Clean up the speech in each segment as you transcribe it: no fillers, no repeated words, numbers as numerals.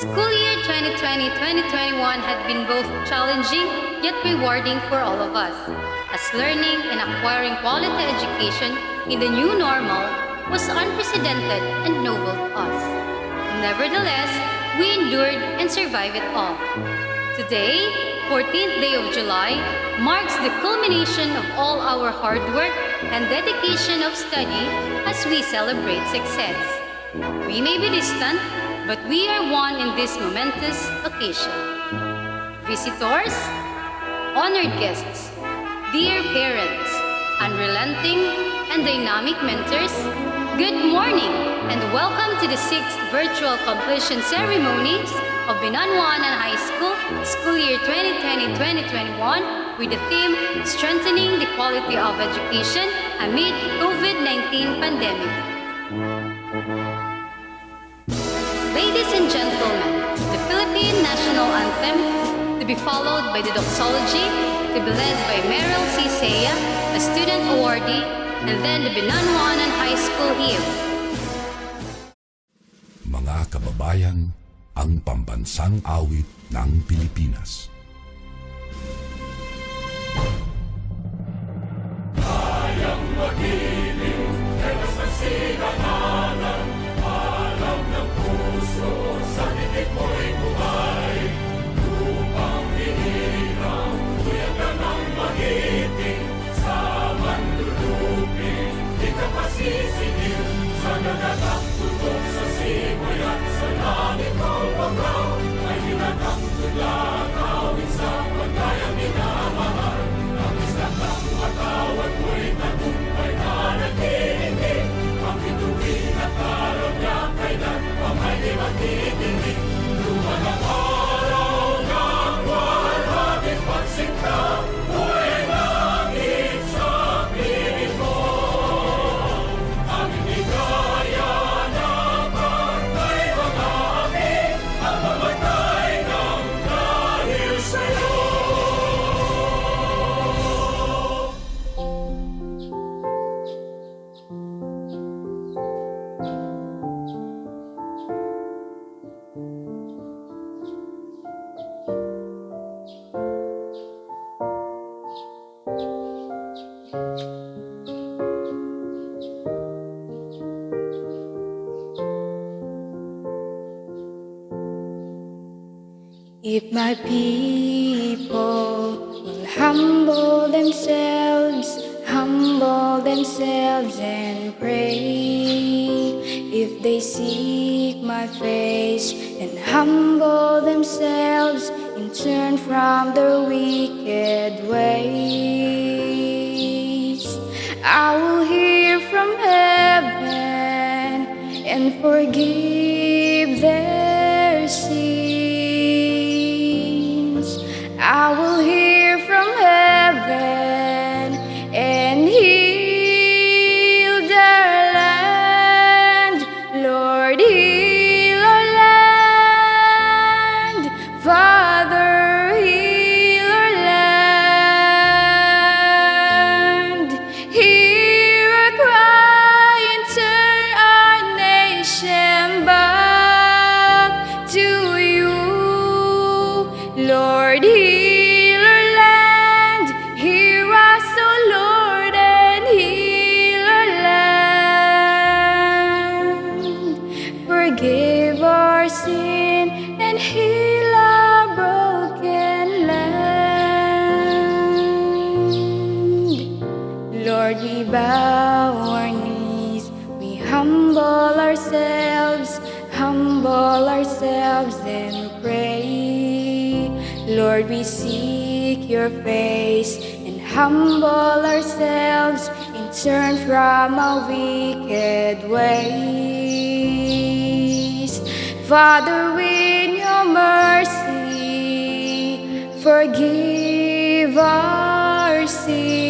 School year 2020-2021 had been both challenging yet rewarding for all of us, as learning and acquiring quality education in the new normal was unprecedented and novel to us. Nevertheless, we endured and survived it all. Today, 14th day of July, marks the culmination of all our hard work and dedication of study as we celebrate success. We may be distant, but we are one in this momentous occasion. Visitors, honored guests, dear parents, unrelenting and dynamic mentors, good morning and welcome to the 6th virtual completion ceremonies of Binanuaanan High School, school year 2020-2021 with the theme Strengthening the Quality of Education amid COVID-19 pandemic. Ladies and gentlemen, the Philippine National Anthem, to be followed by the doxology, to be led by Meryl C. Saya, a student awardee, and then the Binanuaanan High School hymn. Mga kababayan, ang pambansang awit ng Pilipinas. Kayang magiliw, telas ng sinanganan, alam ng puso, sa titik mo'y buhay. Lupang hinirang, kuyagan ang magiting, sa mandulupin, di ka pasisingil, sa nagatang tutok sa simoy at sa langit kong pagkaw, ay hinatang tudla, kawin sa pagkayang minamahal. Ang isang ng matawad mo'y tagumpay na naghihingi, ang bituin at araw niya kailan pa may di magtitingin. Luha ng araw ng walhagin pagsikta, buhay langit sa piling mo. Ang hindi kaya na pagkay mga amin, ang mamatay ng dahil sa'yo. If my people will humble themselves and pray, if they seek my face and humble themselves and turn from their wicked ways, I will hear from heaven and forgive their sins. I will hear from heaven and heal their land. Lord, heal our land. Father, heal our land. Hear our cry and turn our nation back to you. Lord, heal our land. Hear us, O Lord, and heal our land. Forgive our sin and heal our broken land. Lord, we bow our knees, we humble ourselves and pray. Lord, we seek your face and humble ourselves and turn from our wicked ways. Father, in your mercy, forgive our sin.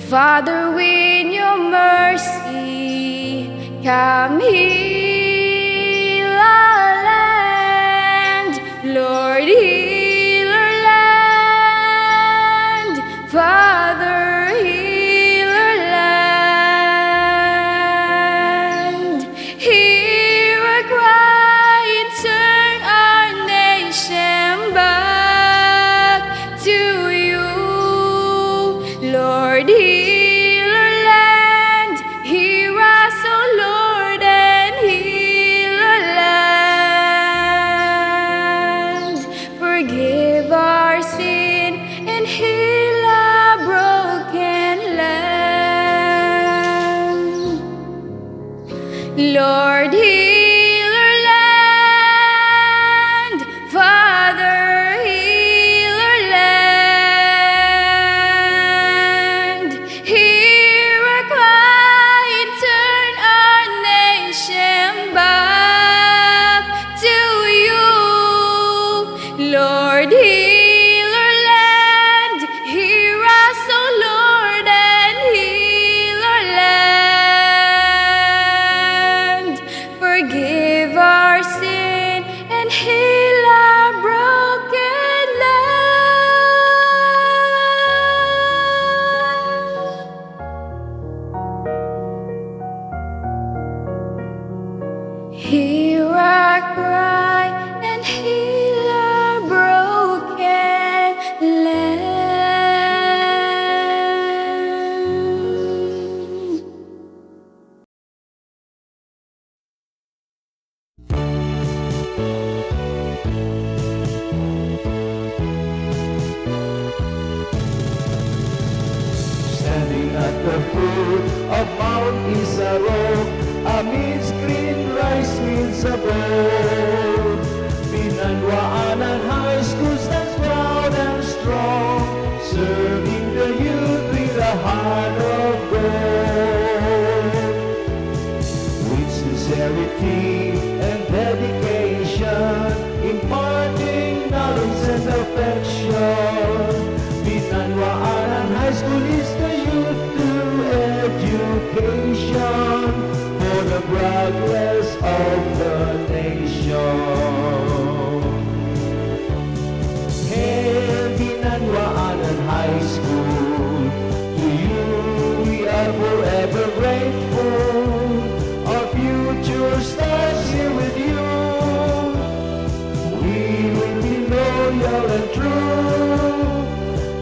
Father, in your mercy, come heal our land. Lord, heal our land. Father, heal our land. Hear our cry. Lord, heal our land. Father, heal our land. Hear our cry and turn our nation back to you. Lord, heal our land. Hear us, O Lord, and heal our land. Forgive our sin and heal our broken land. Hear our cry and heal our broken land. Standing at the foot of Mount Isaro, amidst green rice fields above, Binanuaanan High School stands proud and strong, serving the youth with a heart of gold. With sincerity and dedication, imparting knowledge and affection, Binanuaanan High School is the youth to education for the progress of the nation. Hail Binanuaanan High School, to you we are forever grateful. Our future starts here with you. We will be loyal and true.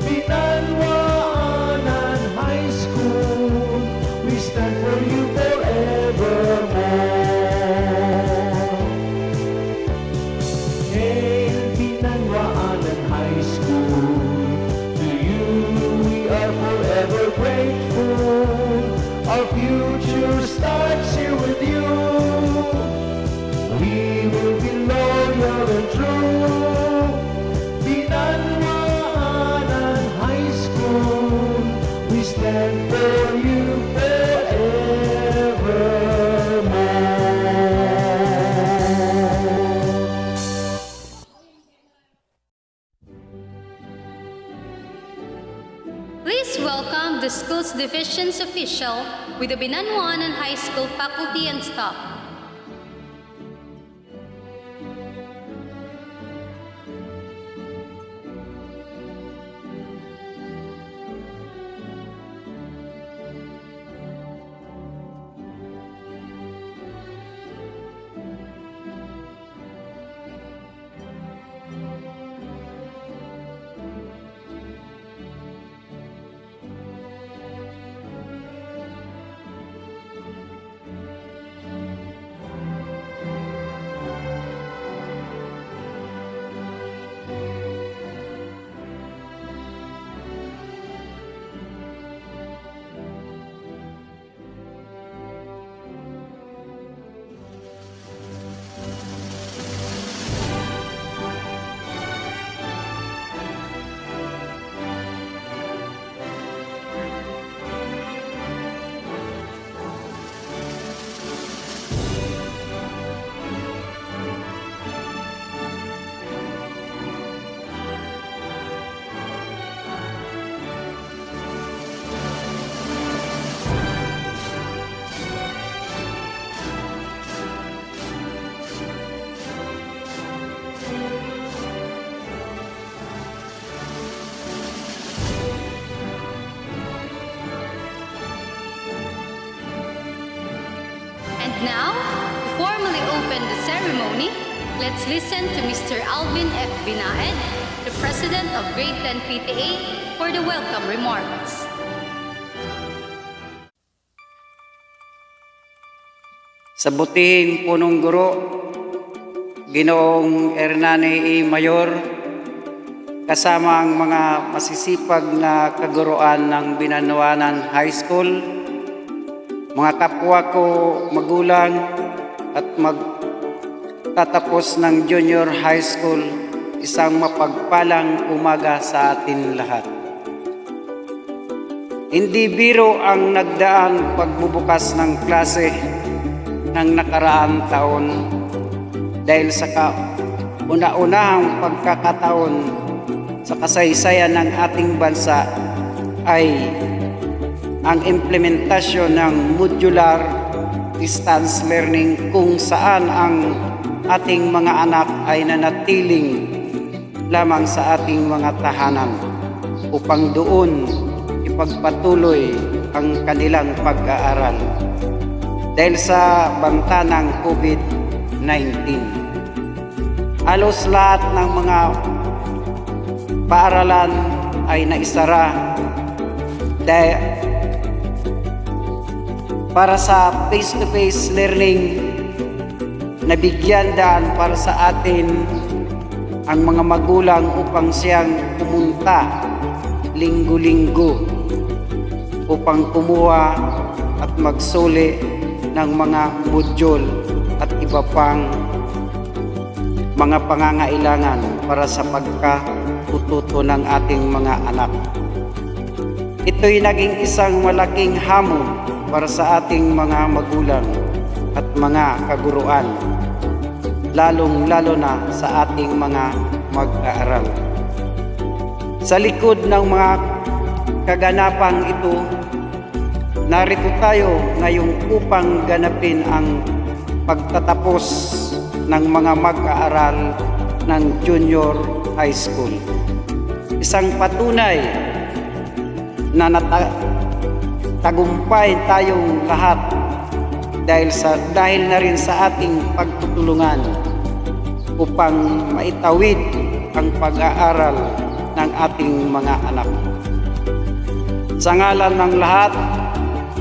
Binanuaanan High School, we stand for you forevermore. Hail Binanuaanan High School, to you we are forever grateful. Our future starts here with you. We will be loyal and true. Binanuaanan High School, we stand for you forevermore. Please welcome the school's divisions official with the Binanuaanan High School faculty and staff. Now, to formally open the ceremony, let's listen to Mr. Alvin F. Binaed, the President of Grade 10 PTA, for the welcome remarks. Sa butihing punong guro, Ginoong Hernani E. Mayor, kasama ang mga masisipag na kaguruan ng Binanuaanan High School, mga kapwa ko magulang, at magtatapos ng junior high school, isang mapagpalang umaga sa atin lahat. Hindi biro ang nagdaang pagbubukas ng klase ng nakaraang taon dahil sa kauna-unahang pagkakataon sa kasaysayan ng ating bansa ay ang implementasyon ng modular distance learning kung saan ang ating mga anak ay nanatiling lamang sa ating mga tahanan upang doon ipagpatuloy ang kanilang pag-aaral dahil sa banta ng COVID-19. Halos lahat ng mga paaralan ay naisara dahil para sa face-to-face learning, nabigyan daan para sa atin ang mga magulang upang siyang pumunta linggo-linggo upang kumuha at magsuli ng mga module at iba pang mga pangangailangan para sa pagkatuto ng ating mga anak. Ito'y naging isang malaking hamon para sa ating mga magulang at mga kaguruan, lalong-lalo na sa ating mga mag-aaral. Sa likod ng mga kaganapang ito, narito tayo ngayong upang ganapin ang pagtatapos ng mga mag-aaral ng junior high school. Isang patunay na tagumpay tayong lahat dahil na rin sa ating pagtutulungan upang maitawid ang pag-aaral ng ating mga anak. Sa ngalan ng lahat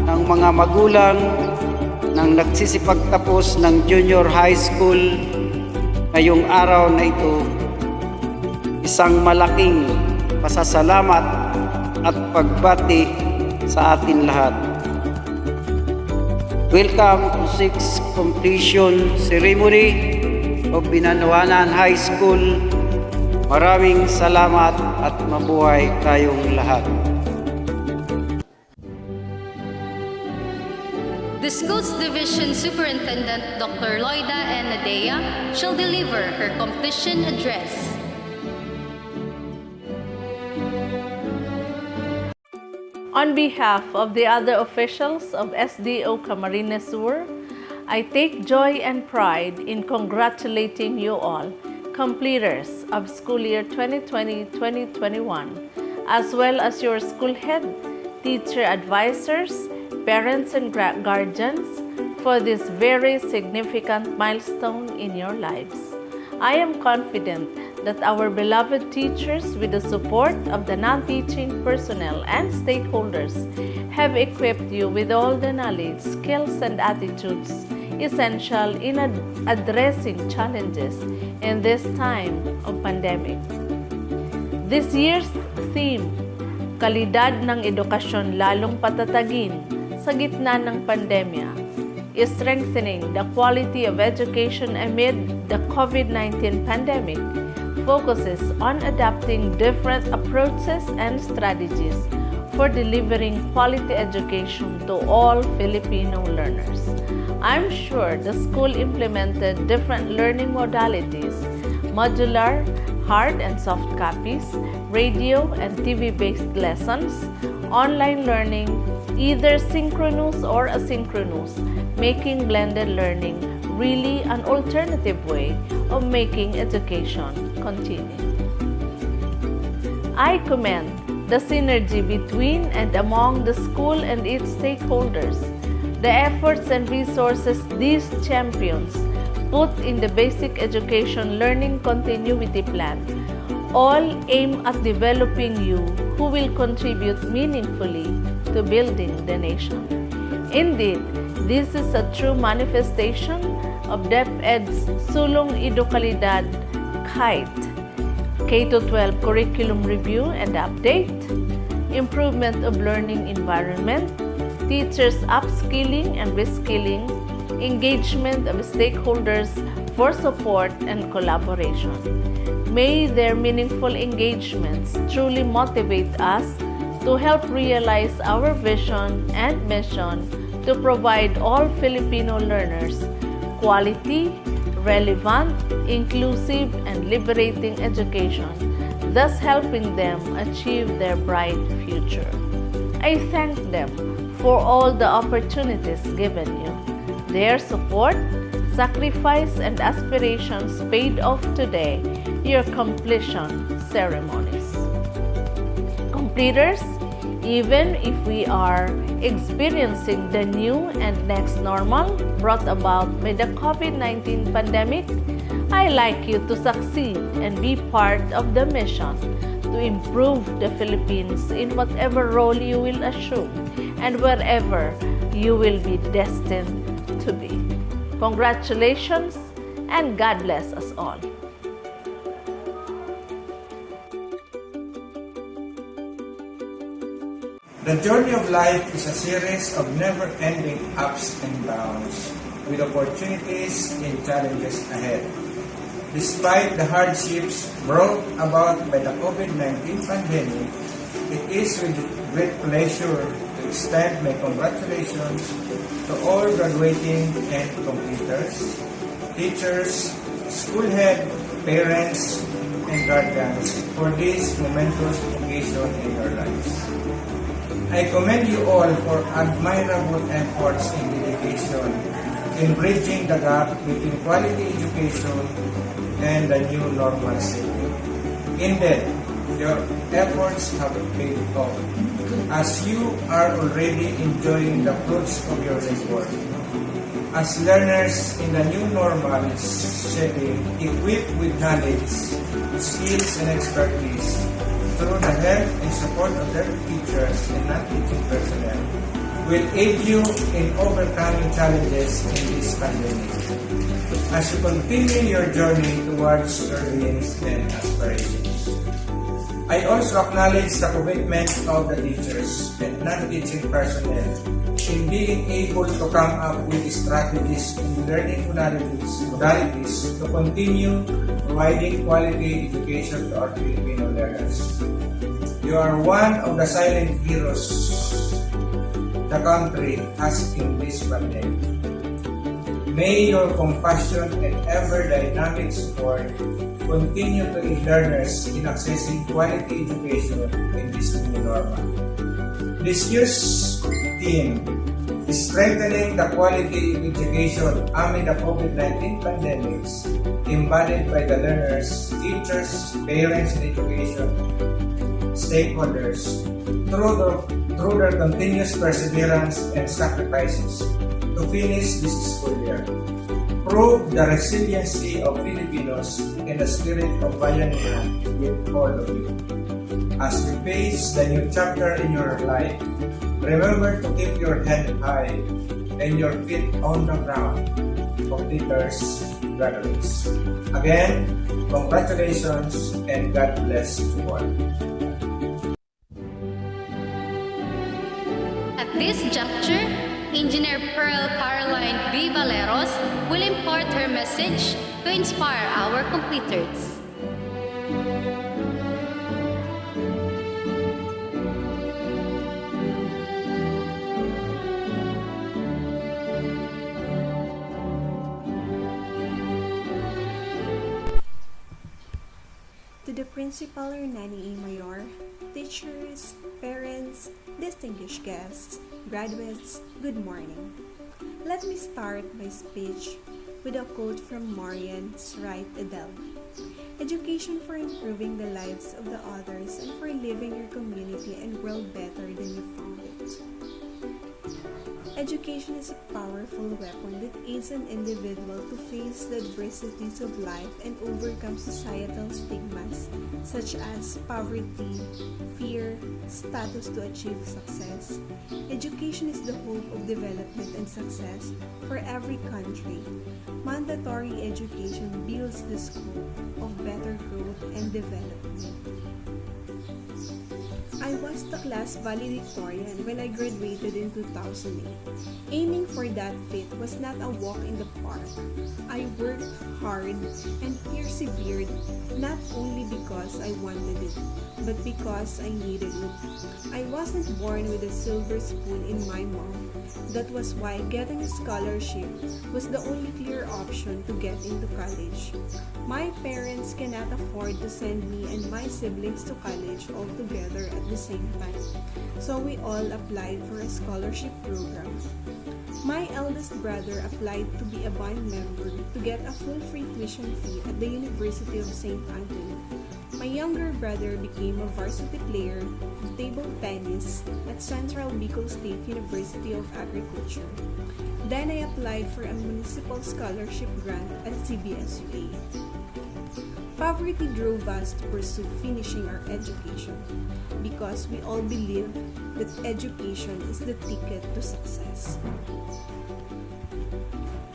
ng mga magulang ng nagsisipagtapos ng junior high school ngayong araw na ito, isang malaking pasasalamat at pagbati sa atin lahat. Welcome to 6th Completion Ceremony of Binanuaanan High School. Maraming salamat at mabuhay tayong lahat. The school's Division Superintendent Dr. Loida N. Nadea shall deliver her completion address. On behalf of the other officials of SDO Camarines Sur, I take joy and pride in congratulating you all, completers of school year 2020-2021, as well as your school head, teacher advisors, parents and guardians for this very significant milestone in your lives. I am confident that our beloved teachers, with the support of the non-teaching personnel and stakeholders, have equipped you with all the knowledge, skills, and attitudes essential in addressing challenges in this time of pandemic. This year's theme, Kalidad ng Edukasyon lalong patatagin sa gitna ng pandemya, is strengthening the quality of education amid the COVID-19 pandemic, focuses on adapting different approaches and strategies for delivering quality education to all Filipino learners. I'm sure the school implemented different learning modalities, modular, hard and soft copies, radio and TV-based lessons, online learning, either synchronous or asynchronous, making blended learning really an alternative way of making education continue. I commend the synergy between and among the school and its stakeholders, the efforts and resources these champions put in the basic education learning continuity plan, all aim at developing you who will contribute meaningfully to building the nation. Indeed, this is a true manifestation of DepEd's Sulong Edukalidad KITE, K-12 Curriculum Review and Update, improvement of learning environment, teachers upskilling and reskilling, engagement of stakeholders for support and collaboration. May their meaningful engagements truly motivate us to help realize our vision and mission to provide all Filipino learners quality, relevant, inclusive, and liberating education, thus helping them achieve their bright future. I thank them for all the opportunities given you. Their support, sacrifice, and aspirations paid off today your completion ceremonies. Completers, even if we are experiencing the new and next normal brought about by the COVID-19 pandemic, I like you to succeed and be part of the mission to improve the Philippines in whatever role you will assume and wherever you will be destined to be. Congratulations and God bless us all. The journey of life is a series of never-ending ups and downs, with opportunities and challenges ahead. Despite the hardships brought about by the COVID-19 pandemic, it is with great pleasure to extend my congratulations to all graduating and completers, teachers, school head, parents, and guardians for this momentous occasion in your lives. I commend you all for admirable efforts and dedication in bridging the gap between quality education and the new normalcy. Indeed, your efforts have paid off, as you are already enjoying the fruits of your labor. As learners in the new normal setting, equipped with knowledge, skills, and expertise, through the help and support of their teachers and non-teaching personnel, will aid you in overcoming challenges in this pandemic as you continue your journey towards your dreams and aspirations. I also acknowledge the commitment of the teachers and non-teaching personnel in being able to come up with strategies and learning modalities to continue providing quality education to our Filipino learners. You are one of the silent heroes the country has in this pandemic. May your compassion and ever-dynamic support continue to aid learners in accessing quality education in this new normal. This year's theme is strengthening the quality education amid the COVID-19 pandemics, embodied by the learners, teachers, parents, and education stakeholders through their continuous perseverance and sacrifices to finish this school year. Prove the resiliency of Filipinos and the spirit of Binanuaanan with all of you. As you face the new chapter in your life, remember to keep your head high and your feet on the ground. Completers, graduates. Again, congratulations and God bless you all. At this juncture, Engineer Pearl Caroline B. Valeros will impart her message to inspire our completers. To the Principal or Nanny Mayor, teachers, parents, distinguished guests, graduates, good morning. Let me start my speech with a quote from Marian's Wright Adele. Education for improving the lives of the others and for leaving your community and world better than you found it. Education is a powerful weapon that aids an individual to face the adversities of life and overcome societal stigmas such as poverty, fear, status to achieve success. Education is the hope of development and success for every country. Mandatory education builds the scope of better growth and development. I was the class valedictorian when I graduated in 2008. Aiming for that feat was not a walk in the park. I worked hard and persevered not only because I wanted it, but because I needed it. I wasn't born with a silver spoon in my mouth. That was why getting a scholarship was the only clear option to get into college. My parents cannot afford to send me and my siblings to college all together at the same time, so we all applied for a scholarship program. My eldest brother applied to be a band member to get a full free tuition fee at the University of St. Anthony. My younger brother became a varsity player of table tennis at Central Bicol State University of Agriculture. Then I applied for a municipal scholarship grant at CBSUA. Poverty drove us to pursue finishing our education because we all believe that education is the ticket to success.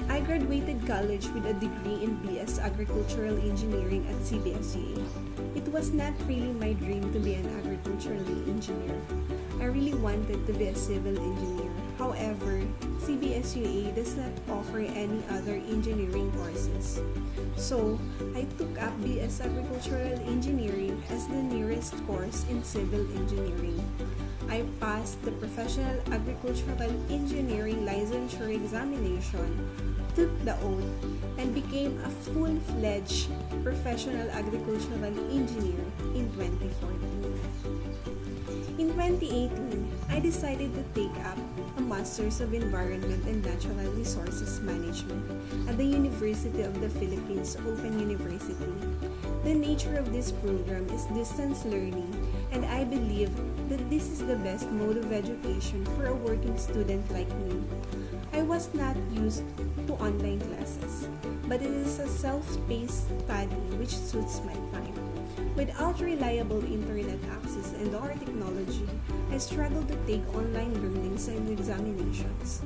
I graduated college with a degree in BS Agricultural Engineering at CBSUA. It was not really my dream to be an agricultural engineer. I really wanted to be a civil engineer. However, CBSUA does not offer any other engineering courses. So, I took up BS Agricultural Engineering as the nearest course in civil engineering. I passed the Professional Agricultural Engineering Licensure Examination, took the oath, and became a full-fledged professional agricultural engineer in 2014. In 2018, I decided to take up a Masters of Environment and Natural Resources Management at the University of the Philippines Open University. The nature of this program is distance learning, and I believe that this is the best mode of education for a working student like me. I was not used to online classes, but it is a self-paced study which suits my time. Without reliable internet access and our technology, I struggle to take online learnings and examinations.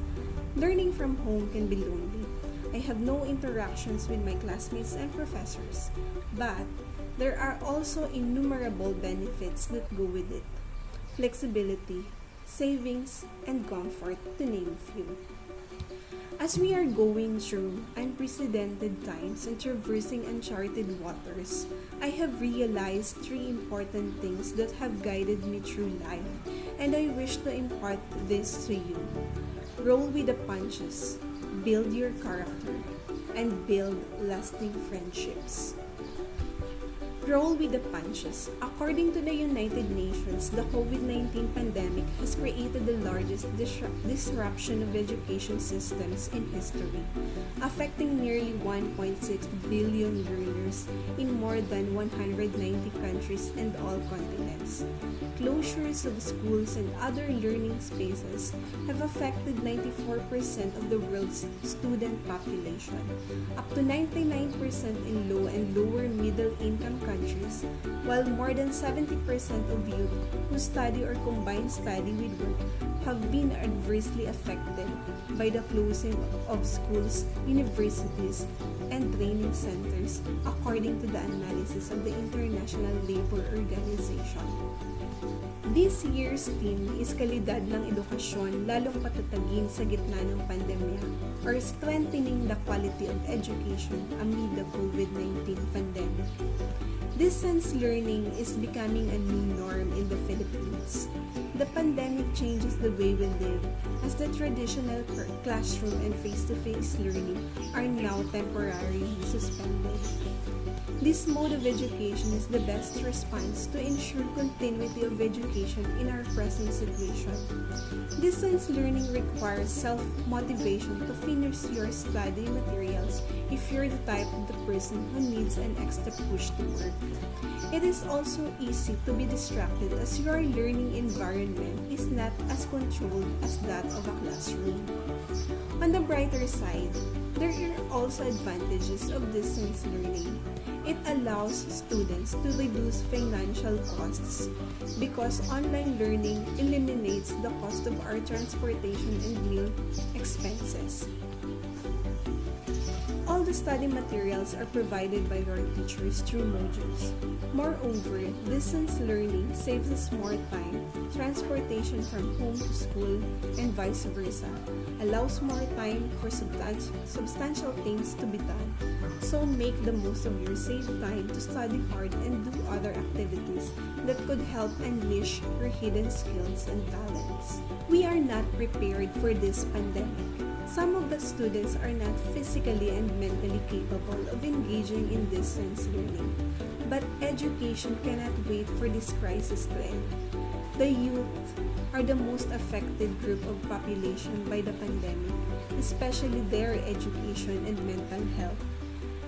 Learning from home can be lonely. I have no interactions with my classmates and professors, but there are also innumerable benefits that go with it. Flexibility, savings, and comfort, to name a few. As we are going through unprecedented times and traversing uncharted waters, I have realized 3 important things that have guided me through life, and I wish to impart this to you. Roll with the punches, build your character, and build lasting friendships. Roll with the punches. According to the United Nations, the COVID-19 pandemic has created the largest disruption of education systems in history, affecting nearly 1.6 billion learners in more than 190 countries and all continents. Closures of schools and other learning spaces have affected 94% of the world's student population, up to 99% in low and lower middle income countries, while more than 70% of youth who study or combine study with work have been adversely affected by the closing of schools, universities, and training centers, according to the analysis of the International Labor Organization. This year's theme is kalidad ng edukasyon lalong patatagin sa gitna ng pandemya, or strengthening the quality of education amid the COVID-19 pandemic. Distance learning is becoming a new norm in the Philippines. The pandemic changes the way we live, as the traditional classroom and face-to-face learning are now temporarily suspended. This mode of education is the best response to ensure continuity of education in our present situation. Distance learning requires self-motivation to finish your study materials if you're the type of the person who needs an extra push to work. It is also easy to be distracted as your learning environment is not as controlled as that of a classroom. On the brighter side, there are also advantages of distance learning. It allows students to reduce financial costs because online learning eliminates the cost of our transportation and meal expenses. All the study materials are provided by your teachers through modules. Moreover, distance learning saves us more time, transportation from home to school, and vice versa, allows more time for substantial things to be done. So make the most of your saved time to study hard and do other activities that could help unleash your hidden skills and talents. We are not prepared for this pandemic. Some of the students are not physically and mentally capable of engaging in distance learning. But education cannot wait for this crisis to end. The youth are the most affected group of population by the pandemic, especially their education and mental health.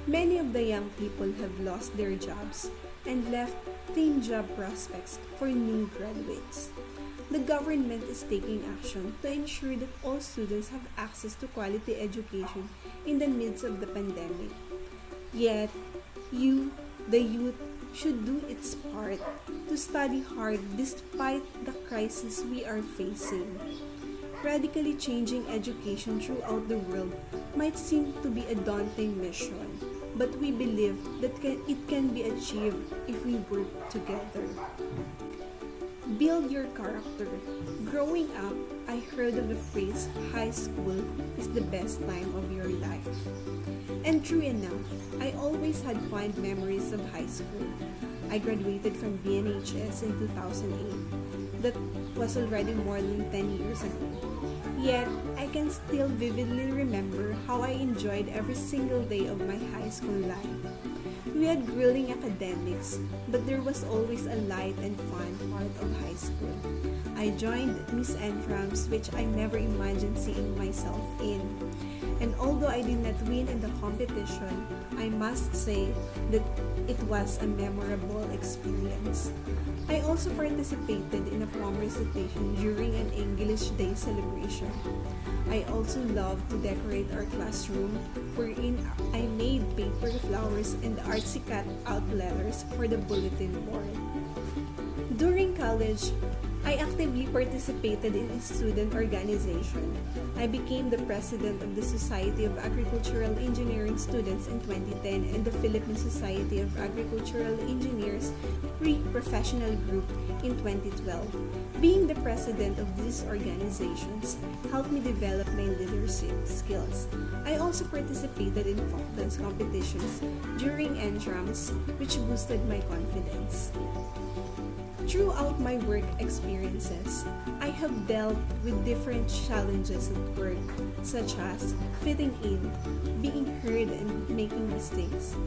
Many of the young people have lost their jobs and left clean job prospects for new graduates. The government is taking action to ensure that all students have access to quality education in the midst of the pandemic. Yet, you, the youth, should do its part to study hard despite the crisis we are facing. Radically changing education throughout the world might seem to be a daunting mission, but we believe that it can be achieved if we work together. Build your character. Growing up, I heard of the phrase, high school is the best time of your life. And true enough, I always had fond memories of high school. I graduated from BHS in 2008. That was already more than 10 years ago. Yet, I can still vividly remember how I enjoyed every single day of my high school life. We had grueling academics, but there was always a light and fun part of high school. I joined Miss Entrams, which I never imagined seeing myself in. And although I did not win in the competition, I must say that it was a memorable experience. I also participated in a prom recitation during an English Day celebration. I also loved to decorate our classroom, wherein I made paper flowers and artsy cut-out letters for the bulletin board. During college, I actively participated in a student organization. I became the president of the Society of Agricultural Engineering Students in 2010 and the Philippine Society of Agricultural Engineers Pre-Professional Group in 2012. Being the president of these organizations helped me develop my leadership skills. I also participated in folk dance competitions during entrams, which boosted my confidence. Throughout my work experiences, I have dealt with different challenges at work, such as fitting in, being heard, and making mistakes.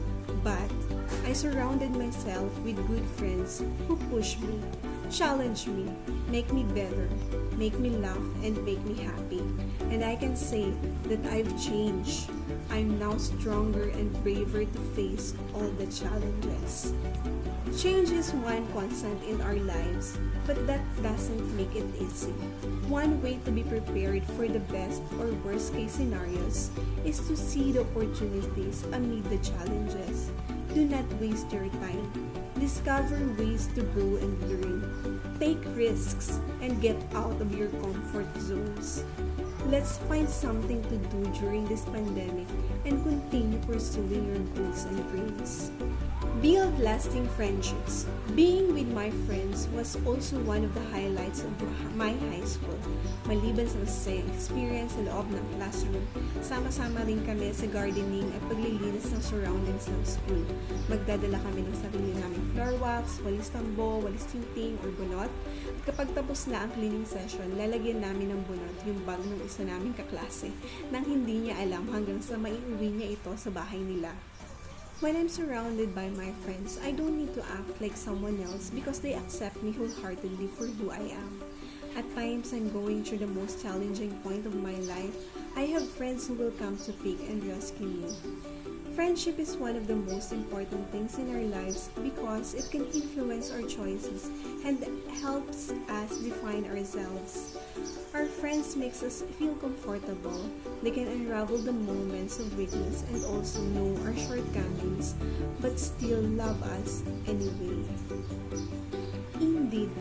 But I surrounded myself with good friends who push me, challenge me, make me better, make me laugh, and make me happy. And I can say that I've changed. I'm now stronger and braver to face all the challenges. Change is one constant in our lives, but that doesn't make it easy. One way to be prepared for the best or worst case scenarios is to see the opportunities amid the challenges. Do not waste your time. Discover ways to grow and learn. Take risks and get out of your comfort zones. Let's find something to do during this pandemic and continue pursuing your goals and dreams. Build lasting friendships. Being with my friends was also one of the highlights of my high school. Maliban sa masayang experience sa loob ng classroom, sama-sama rin kami sa gardening at paglilinis ng surroundings ng school. Magdadala kami ng sarili naming floor wax, walis tambo, walis tinting, or bunot. At kapag tapos na ang cleaning session, lalagyan namin ng bunot yung bag ng isa naming kaklase nang hindi niya alam hanggang sa maiuwi niya ito sa bahay nila. When I'm surrounded by my friends, I don't need to act like someone else because they accept me wholeheartedly for who I am. At times I'm going through the most challenging point of my life, I have friends who will come to pick and rescue me. Friendship is one of the most important things in our lives because it can influence our choices and helps us define ourselves. Our friends makes us feel comfortable. They can unravel the moments of weakness and also know our shortcomings, but still love us anyway. Indeed,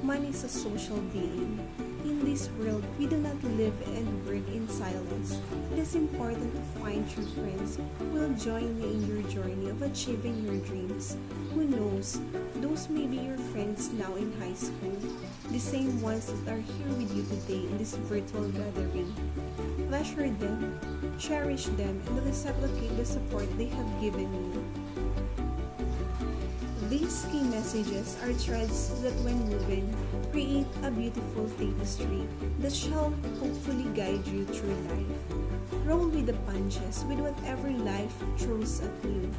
man is a social being. in this world, we do not live and work in silence. It is important to find true friends who will join you in your journey of achieving your dreams. Who knows, those may be your friends now in high school, the same ones that are here with you today in this virtual gathering. Treasure them, cherish them, and reciprocate the support they have given you. These key messages are threads that, when woven, create a beautiful tapestry that shall hopefully guide you through life. Roll with the punches with whatever life throws at you.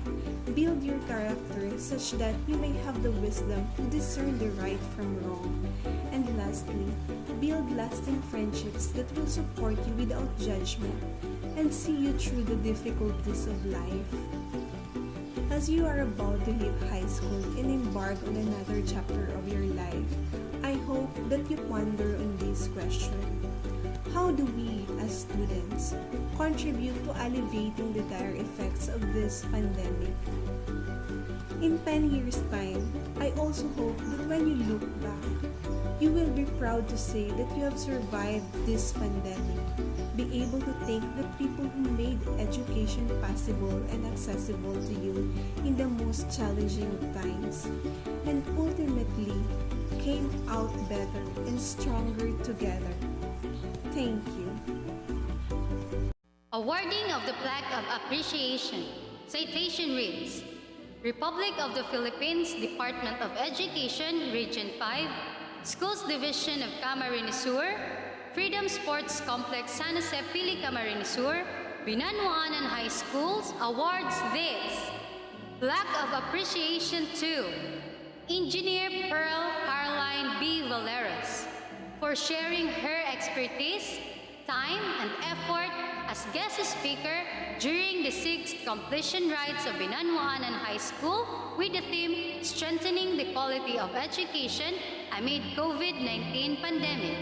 Build your character such that you may have the wisdom to discern the right from wrong. And lastly, build lasting friendships that will support you without judgment and see you through the difficulties of life. As you are about to leave high school and embark on another chapter of your life, I hope that you ponder on this question. How do we, as students, contribute to alleviating the dire effects of this pandemic? In 10 years' time, I also hope that when you look back, you will be proud to say that you have survived this pandemic. Be able to thank the people who made education possible and accessible to you in the most challenging of times, and ultimately came out better and stronger together. Thank you. Awarding of the Plaque of Appreciation. Citation reads, Republic of the Philippines, Department of Education, Region 5, Schools Division of Camarines Sur, Freedom Sports Complex San Jose Pili Camarines Sur, Binanuaanan High Schools awards this Plaque of Appreciation to Engineer Pearl Caroline B. Valeras for sharing her expertise, time, and effort as guest speaker during the 6th Completion Rites of Binanuaanan High School with the theme Strengthening the Quality of Education amid COVID-19 Pandemic,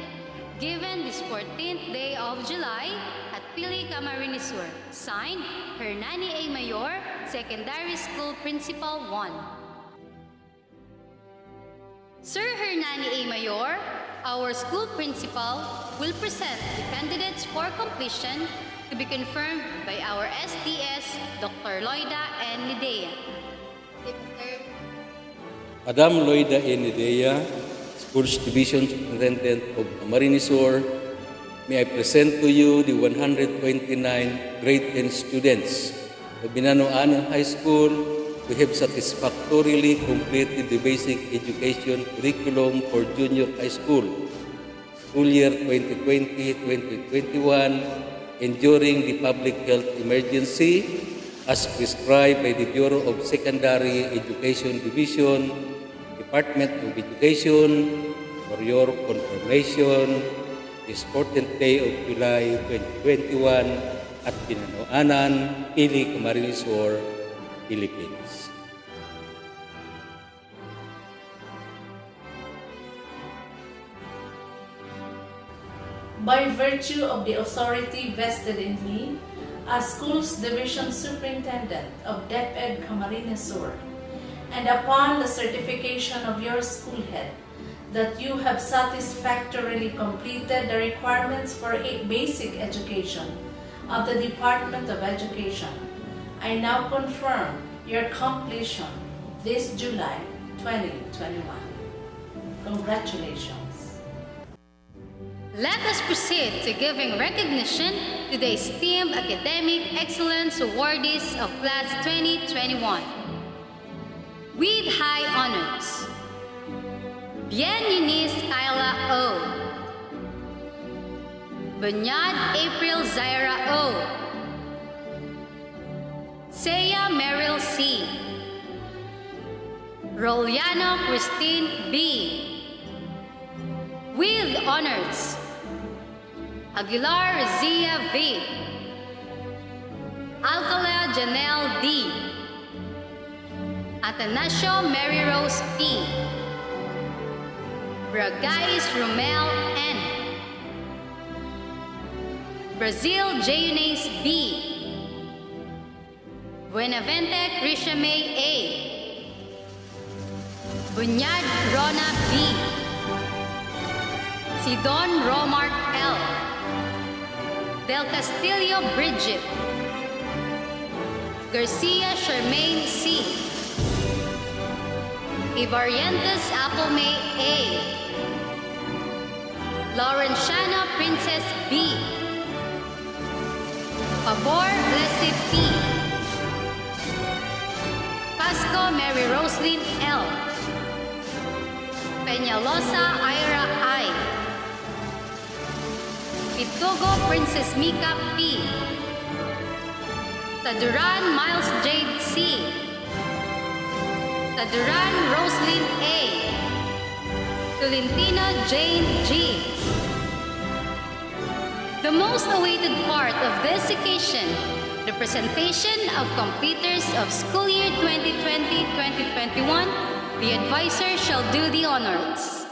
given this 14th day of July at Pili Camarines Sur. Signed, Hernani A. Mayor, Secondary School Principal 1. Sir Hernani A. Mayor, our school principal, will present the candidates for completion to be confirmed by our SDS, Dr. Loida N. Lidea. Madam Loida N. Lidea, Schools Division Superintendent of Camarines Sur, may I present to you the 129 grade 10 students of Binanuaanan High School who have satisfactorily completed the basic education curriculum for junior high school, school year 2020-2021, and during the public health emergency as prescribed by the Bureau of Secondary Education Division, Department of Education, for your confirmation this 14th day of July 2021 at Binanuaanan, Pili, Camarines Sur, Philippines. By virtue of the authority vested in me as Schools Division Superintendent of DepEd Camarines Sur, and upon the certification of your school head that you have satisfactorily completed the requirements for a basic education of the Department of Education, I now confirm your completion this July 2021. Congratulations. Let us proceed to giving recognition to the esteemed Academic Excellence Awardees of Class 2021. With high honors, Bien Eunice Kyla O, Banyad April Zaira O, Seya Meryl C, Roliano Christine B. With honors, Aguilar Rizia V, Alcala Janelle D, Atanasio Mary Rose P, Bragais Romel N, Brazil J. Eunice B, Buenavente Krisha May A, Bunyad Rona B, Sidon Romar L. Del Castillo Bridget. Garcia Charmaine C. Ivarientos Applemay A. Laurenciana Princess B. Pabor Blessed P. Pasco Mary Roslyn L. Peñalosa Ira I. Pitugo Princess Mika P. Taduran Miles Jade C. Taduran Roslyn A. Tolentino Jane G. The most awaited part of this occasion, the presentation of completers of school year 2020-2021, the advisor shall do the honors.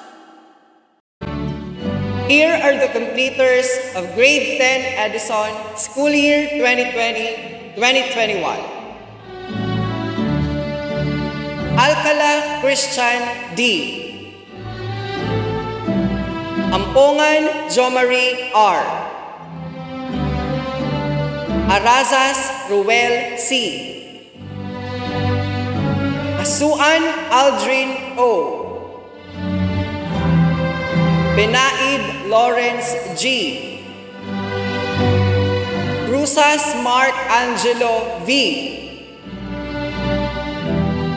Here are the completers of Grade 10 Edison School Year 2020-2021. Alcala Christian D. Ampongan Jomari R. Arazas Ruel C. Asuan Aldrin O. Benaid Lawrence G. Cruzas Mark Angelo V.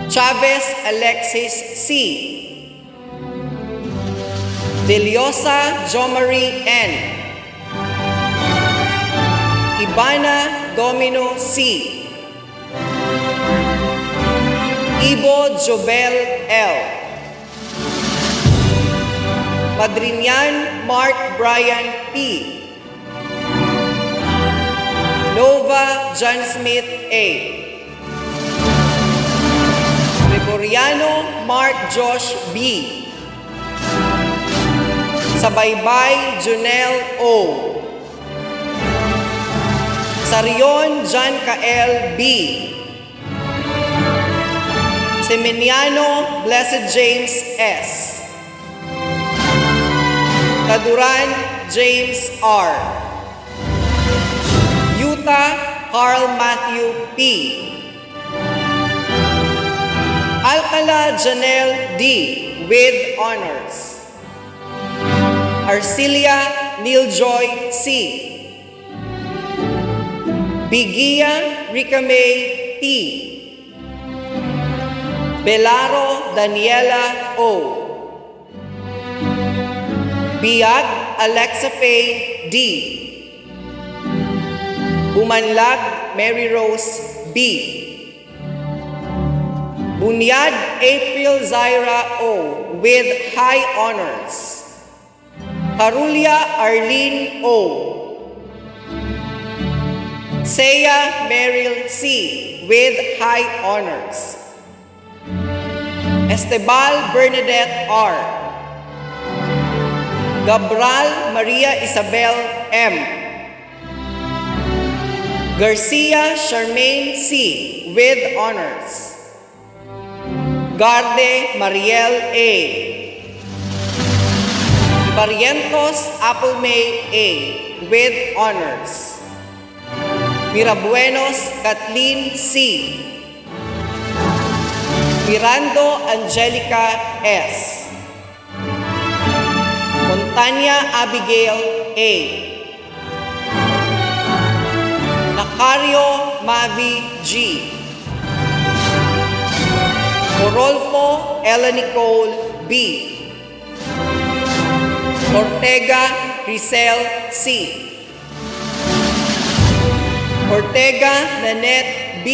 Chavez Alexis C. Deliosa Jomari N. Ibana Domino C. Ibo Jobel L. Madrinian Mark Brian P. Nova John Smith A. Gregoriano Mark Josh B. Sabaybay Junel O. Sarion John Kael B. Semeniano Blessed James S. Taduran James R. Utah Carl Matthew P. Alcala Janelle D. with honors. Arcilia Neiljoy C. Bigia Ricamay T. Belaro Daniela O. Biag Alexa Faye D. Bumanlag Mary Rose B. Bunyad April Zaira O. with high honors. Carulia Arlene O. Seya Meryl C. with high honors. Estebal Bernadette R. Gabral Maria Isabel M. Garcia Charmaine C. with honors. Garde Mariel A. Barrientos Applemay A. with honors. Mirabuenos Kathleen C. Mirando Angelica S. Montanya Abigail A. Nacario Mavi G. Orolfo Ella Nicole B. Ortega Grisel C. Ortega Nanette B.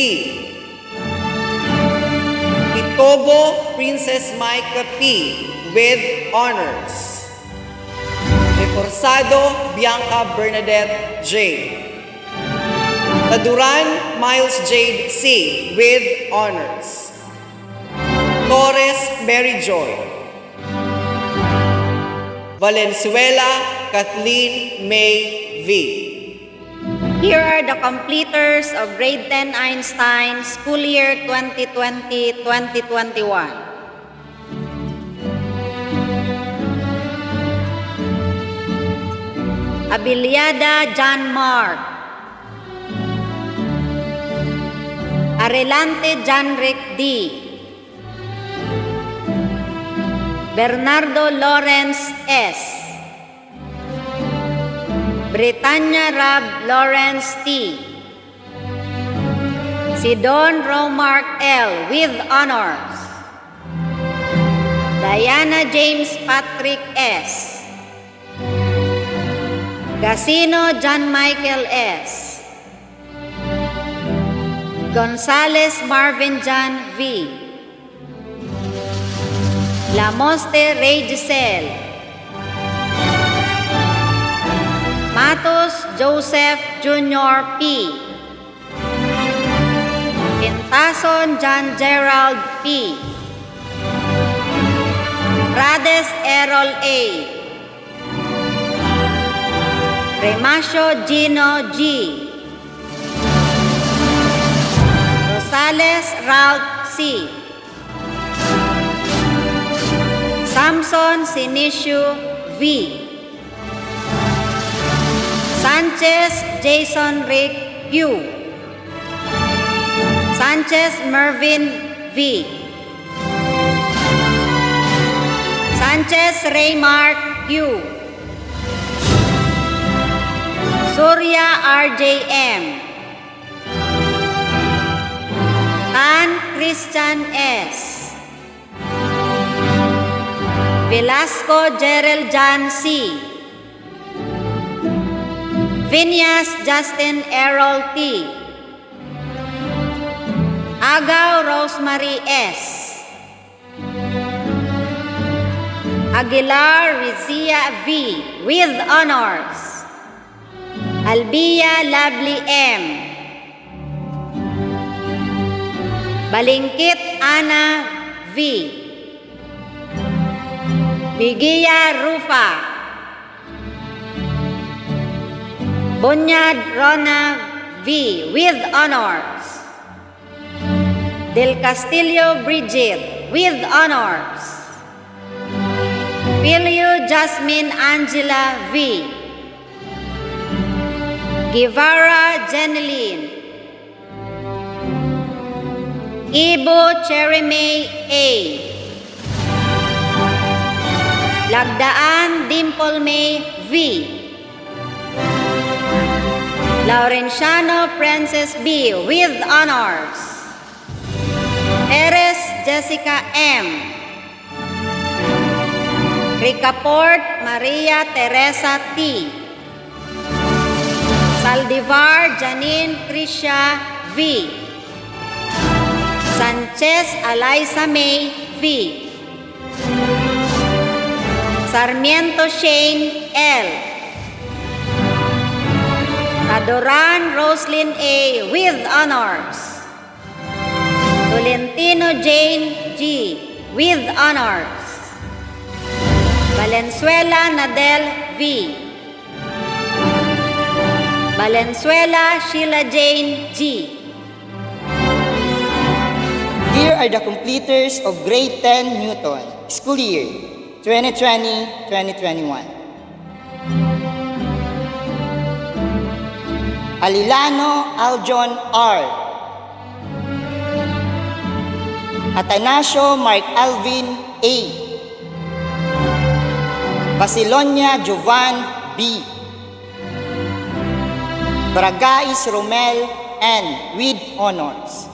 Itogo Princess Micah P. with honors. Reforzado Bianca Bernadette J. Taduran Miles Jade C. with honors. Torres Mary Joy. Valenzuela Kathleen May V. Here are the completers of Grade 10 Einstein School Year 2020-2021. Abiliada John Mark, Arelante Janric D, Bernardo Lawrence S, Britannia Rab Lawrence T, Sidon Romark L with honors, Diana James Patrick S, Gasino John Michael S, Gonzales Marvin John V, Lamoste Ray Giselle, Matos Joseph Jr. P, Pintason John Gerald P, Rades Errol A, Remacio Gino G, Rosales Ralph C, Samson Sinisio V, Sanchez Jason Rick Q, Sanchez Mervin V, Sanchez Raymark Q, Surya RJM, Tan Christian S, Velasco Gerald John C, Vinyas Justin Errol T, Agaw Rosemary S, Aguilar Rizia V with honors, Albia Lovely M, Balingkit Ana V, Bigia Rufa, Bunyad Rona V with honors, Del Castillo Bridget with honors, Pilio Jasmine Angela V, Guevara Jeneline, Ibo Cherime A, Lagdaan Dimple May V, Laurenciano Princess B with honors, Perez Jessica M, Ricaport Maria Teresa T, Saldivar Janine Tricia V, Sanchez Eliza May V, Sarmiento Shane L, Adoran Roslyn A with honors, Tolentino Jane G with honors, Valenzuela Nadel V, Valenzuela Sheila Jane G. Here are the completers of Grade 10 Newton, school year 2020-2021. Alilano Aljon R, Atanasio Mark Alvin A, Basilonia Jovan B, Bragais Romel N with honors,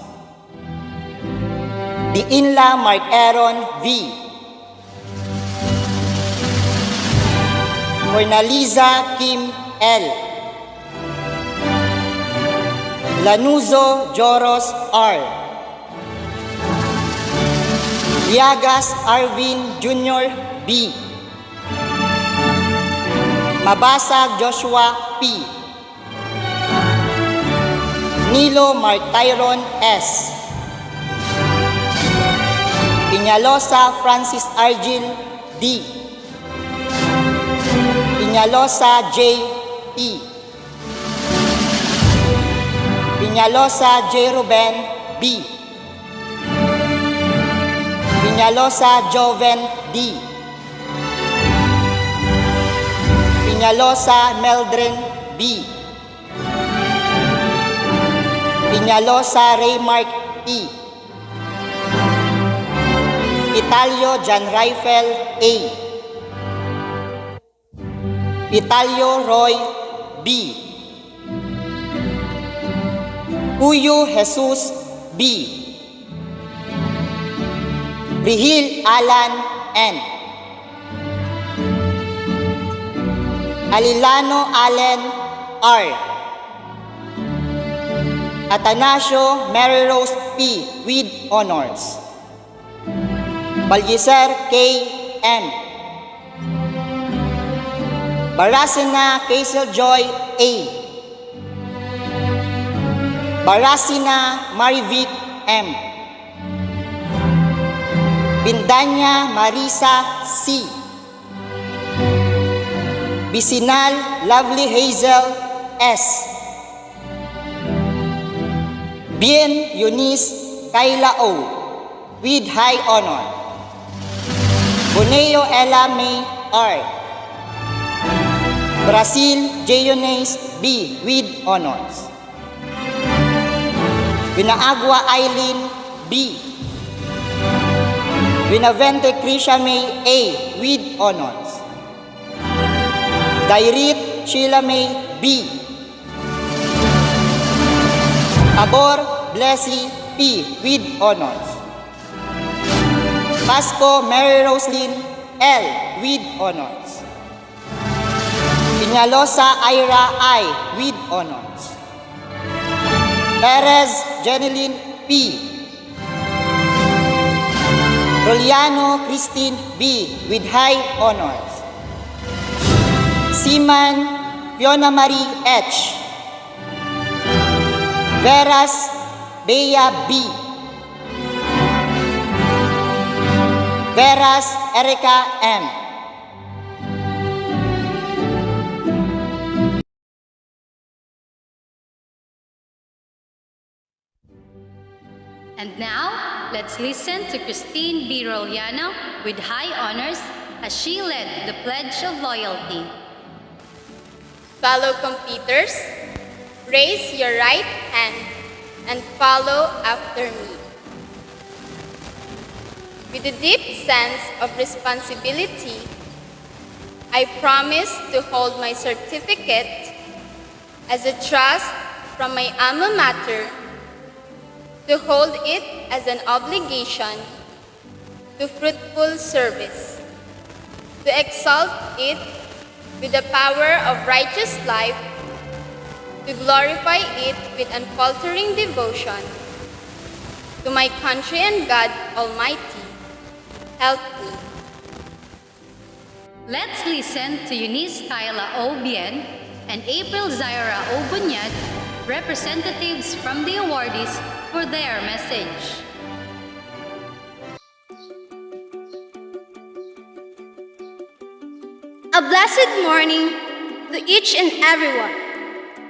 Di Inla Mark Aaron V, Cornaliza Kim L, Lanuzo Joros R, Viagas Arvin Jr. B, Mabasa Joshua P, Nilo Mark Tyron S, Piñalosa Francis Argil D, Piñalosa J E, Piñalosa J. Ruben B, Piñalosa Joven D, Piñalosa Meldrin B. Piñalosa Raymark E. Italio John Rifle A. Italio Roy B. Puyo Jesus B. Rihil Alan N. Alilano Allen R. Atanasio Mary Rose P. with honors. Balgiser K. M. Barasina Kaisel Joy A. Barasina Marivic M. Bindanya Marisa C. Bisinal Lovely Hazel S. Bien Eunice Kayla O. with high honor. Boneo Ella May R. Brazil Jayones B. with honors. Binaagua Eileen B. Binavente Krisha May A. with honors. Dairit Sheila May B. Tabor Blessy P. with honors. Pasco Mary Roslyn L. with honors. Piñalosa Ira I. with honors. Perez Jeneline P. Roliano Christine B. with high honors. Seaman Fiona Marie H. Veras Bea B. Veras Erica M. And now, let's listen to Christine B. Roliano with high honors as she led the Pledge of Loyalty. Fellow completers, raise your right hand and follow after me. With a deep sense of responsibility, I promise to hold my certificate as a trust from my alma mater, to hold it as an obligation to fruitful service, to exalt it with the power of righteous life, to glorify it with unfaltering devotion, to my country and God Almighty. Help me. Let's listen to Eunice Kyla O. Bien and April Zaira O. Bunyad, representatives from the awardees, for their message. A blessed morning to each and everyone,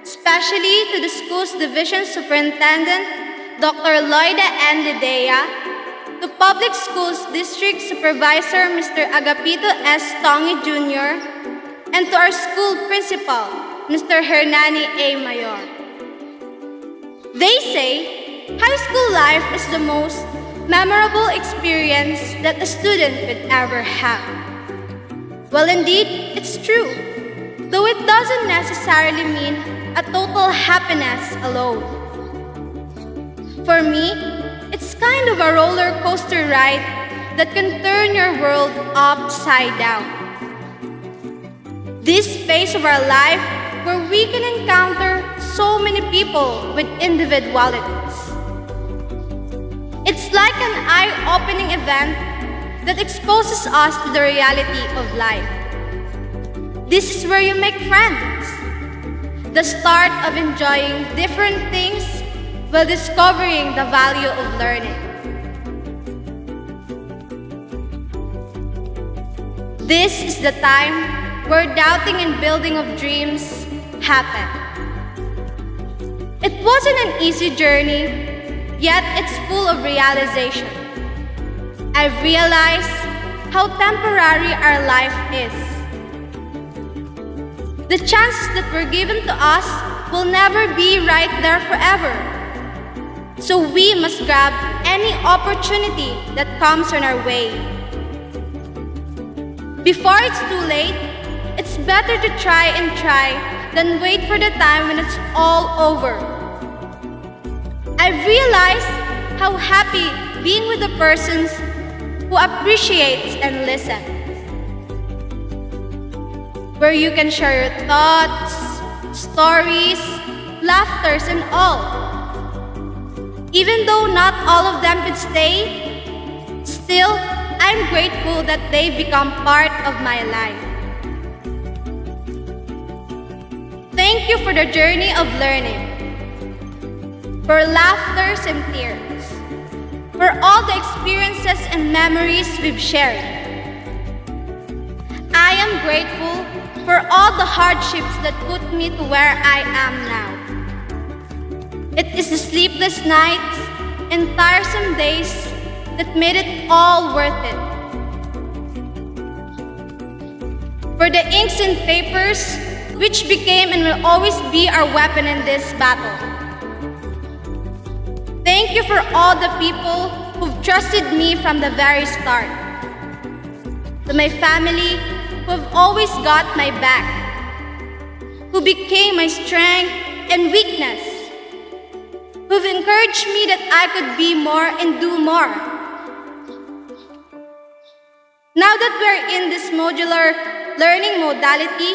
especially to the school's Division Superintendent, Dr. Loida N. Lidea, to Public Schools District Supervisor, Mr. Agapito S. Tongi Jr., and to our school principal, Mr. Hernani A. Mayor. They say high school life is the most memorable experience that a student could ever have. Well, indeed, it's true, though it doesn't necessarily mean a total happiness alone. For me, it's kind of a roller coaster ride that can turn your world upside down. This phase of our life where we can encounter so many people with individualities. It's like an eye-opening event that exposes us to the reality of life. This is where you make friends, the start of enjoying different things while discovering the value of learning. This is the time where doubting and building of dreams happen. It wasn't an easy journey, yet it's full of realization. I've realized how temporary our life is. The chances that were given to us will never be right there forever. So we must grab any opportunity that comes on our way. Before it's too late, it's better to try than wait for the time when it's all over. I've realized how happy being with the persons who appreciates and listen. Where you can share your thoughts, stories, laughters, and all. Even though not all of them could stay, still, I'm grateful that they become part of my life. Thank you for the journey of learning, for laughters and tears, for all the experiences and memories we've shared. I am grateful for all the hardships that put me to where I am now. It is the sleepless nights and tiresome days that made it all worth it. For the inks and papers, which became and will always be our weapon in this battle. Thank you for all the people who've trusted me from the very start. To my family, who have always got my back, who became my strength and weakness, who've encouraged me that I could be more and do more. Now that we're in this modular learning modality,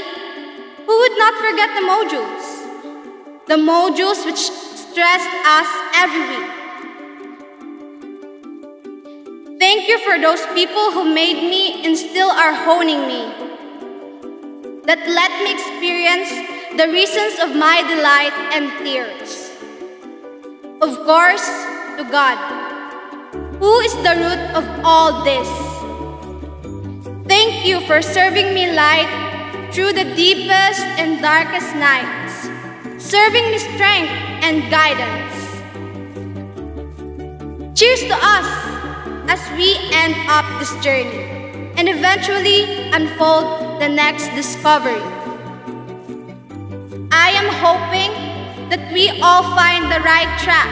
who would not forget the modules? The modules which stressed us every week. Thank you for those people who made me and still are honing me, that let me experience the reasons of my delight and tears. Of course, to God, who is the root of all this. Thank you for serving me light through the deepest and darkest nights, serving me strength and guidance. Cheers to us as we end up this journey and eventually unfold the next discovery. I am hoping that we all find the right track.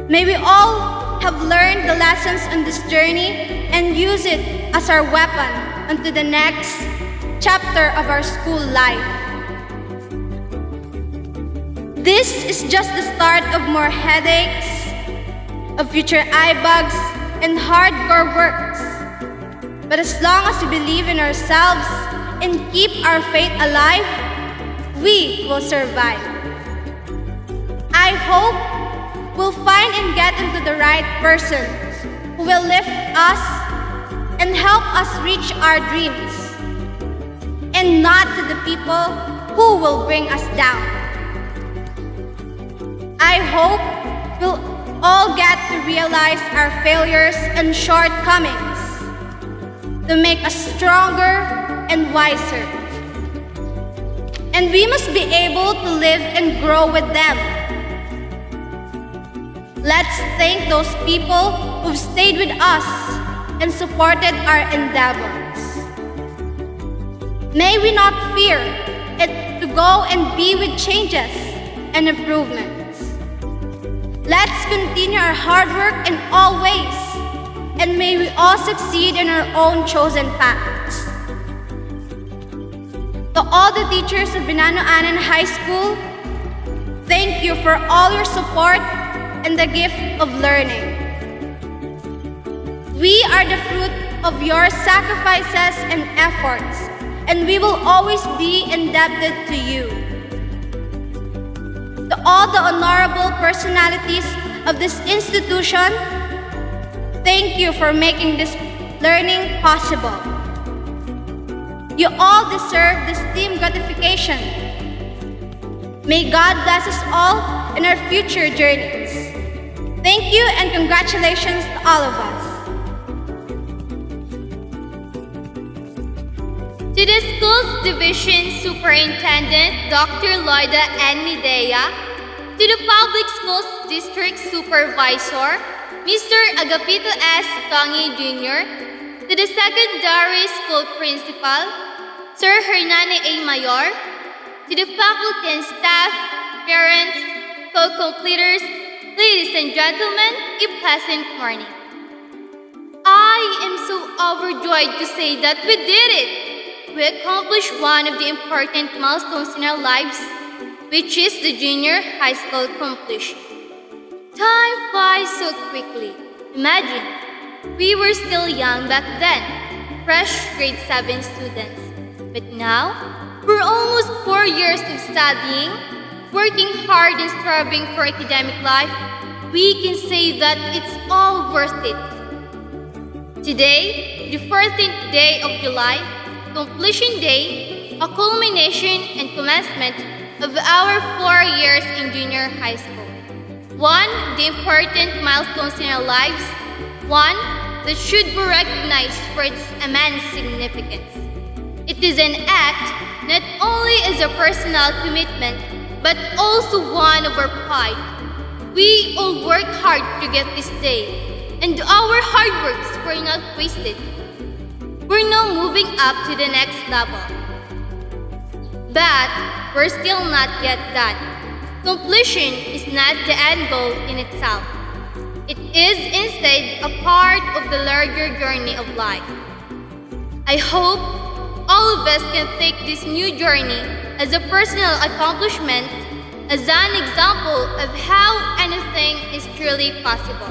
May we all have learned the lessons on this journey and use it as our weapon unto the next chapter of our school life. This is just the start of more headaches, of future eye bugs, and hardcore works. But as long as we believe in ourselves and keep our faith alive, we will survive. I hope we'll find and get into the right persons who will lift us and help us reach our dreams, and not to the people who will bring us down. I hope we'll all get to realize our failures and shortcomings to make us stronger and wiser. And we must be able to live and grow with them. Let's thank those people who've stayed with us and supported our endeavors. May we not fear it to go and be with changes and improvements. Let's continue our hard work in all ways, and may we all succeed in our own chosen paths. To all the teachers of Binanuaanan High School, thank you for all your support and the gift of learning. We are the fruit of your sacrifices and efforts, and we will always be indebted to you. To all the honorable personalities of this institution, thank you for making this learning possible. You all deserve this team gratification. May God bless us all in our future journeys. Thank you and congratulations to all of us. To the school's Division Superintendent, Dr. Loida N. Midea, to the Public Schools District Supervisor, Mr. Agapito S. Tongi Jr., to the Secondary School Principal, Sir Hernani A. Mayor, to the faculty and staff, parents, co-completers, ladies and gentlemen, a pleasant morning. I am so overjoyed to say that we did it! We accomplished one of the important milestones in our lives, which is the junior high school completion. Time flies so quickly. Imagine, we were still young back then, fresh grade 7 students. But now, we're almost 4 years of studying, working hard and striving for academic life. We can say that it's all worth it. Today, the 14th day of July, Completion Day, a culmination and commencement of our 4 years in junior high school. One of the important milestones in our lives, one that should be recognized for its immense significance. It is an act not only as a personal commitment, but also one of our pride. We all worked hard to get this day, and our hard works were not wasted. We're now moving up to the next level. But we're still not yet done. Completion is not the end goal in itself. It is instead a part of the larger journey of life. I hope all of us can take this new journey as a personal accomplishment, as an example of how anything is truly possible.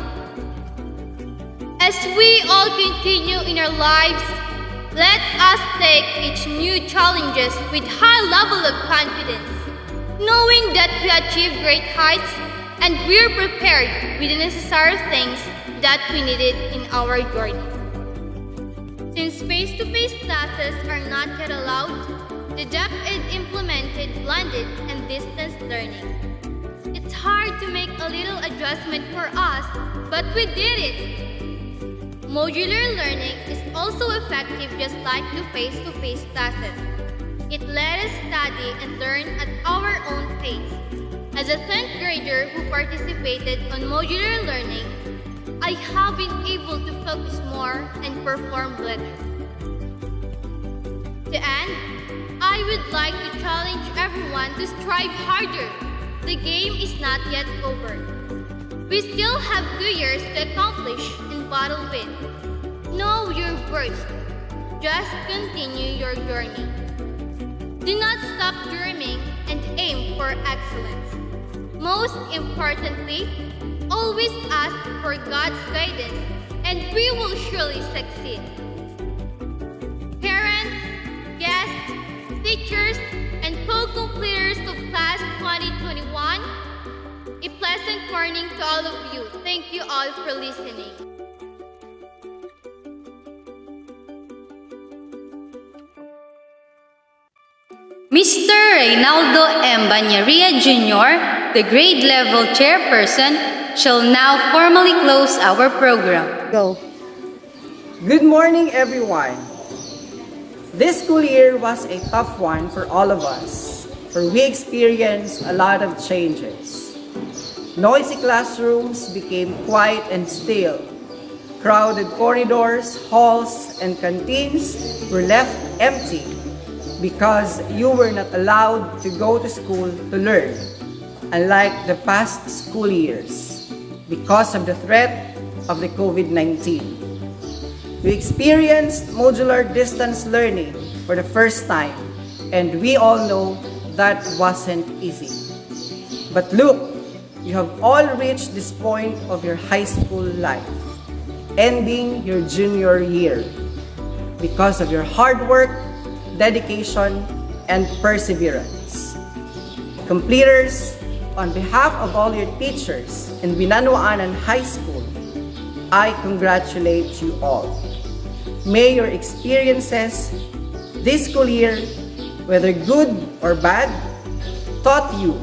As we all continue in our lives, let us take each new challenges with high level of confidence, knowing that we achieve great heights and we're prepared with the necessary things that we needed in our journey. Since face-to-face classes are not yet allowed, the DepEd implemented blended and distance learning. It's hard to make a little adjustment for us, but we did it! Modular learning is also effective just like the face-to-face classes. It let us study and learn at our own pace. As a 10th grader who participated on modular learning, I have been able to focus more and perform better. To end, I would like to challenge everyone to strive harder. The game is not yet over. We still have 2 years to accomplish and battle with. Know your worth. Just continue your journey. Do not stop dreaming and aim for excellence. Most importantly, always ask for God's guidance and we will surely succeed. Parents, guests, teachers, and co-completers of Class 2021, a pleasant morning to all of you. Thank you all for listening. Mr. Reynaldo M. Banyaria Jr., the grade level chairperson, shall now formally close our program. Go. Good morning, everyone. This school year was a tough one for all of us, for we experienced a lot of changes. Noisy classrooms became quiet and still. Crowded corridors, halls, and canteens were left empty because you were not allowed to go to school to learn, unlike the past school years, because of the threat of the COVID-19. We experienced modular distance learning for the first time, and we all know that wasn't easy. But look, you have all reached this point of your high school life, ending your junior year, because of your hard work, dedication, and perseverance. Completers, on behalf of all your teachers in Binanuaanan High School, I congratulate you all. May your experiences this school year, whether good or bad, taught you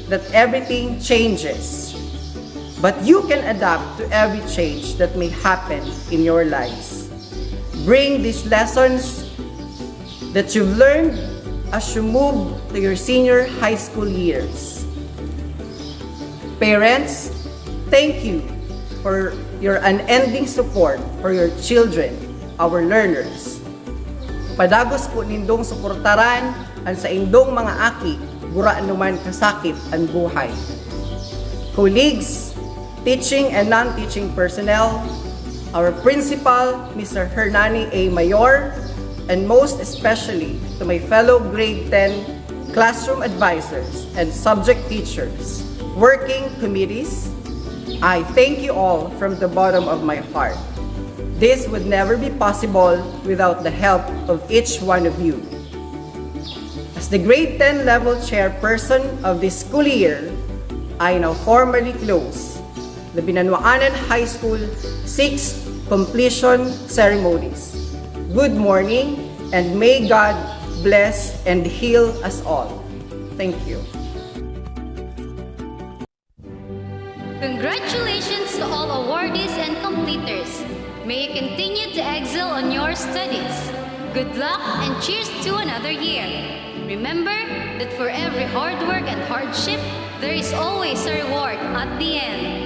that everything changes, but you can adapt to every change that may happen in your lives. Bring these lessons that you've learned as you move to your senior high school years. Parents, thank you for your unending support for your children, our learners. Padagos po nindong suportaran ang sa indong mga aki, gura anuman kasakit ang buhay. Colleagues, teaching and non-teaching personnel, our principal, Mr. Hernani A. Mayor, and most especially to my fellow grade 10 classroom advisors and subject teachers, working committees, I thank you all from the bottom of my heart. This would never be possible without the help of each one of you. As the grade 10 level chairperson of this school year, I now formally close the Binanuaanan High School 6th Completion Ceremonies. Good morning, and may God bless and heal us all. Thank you. Congratulations to all awardees and completers. May you continue to excel on your studies. Good luck and cheers to another year. Remember that for every hard work and hardship, there is always a reward at the end.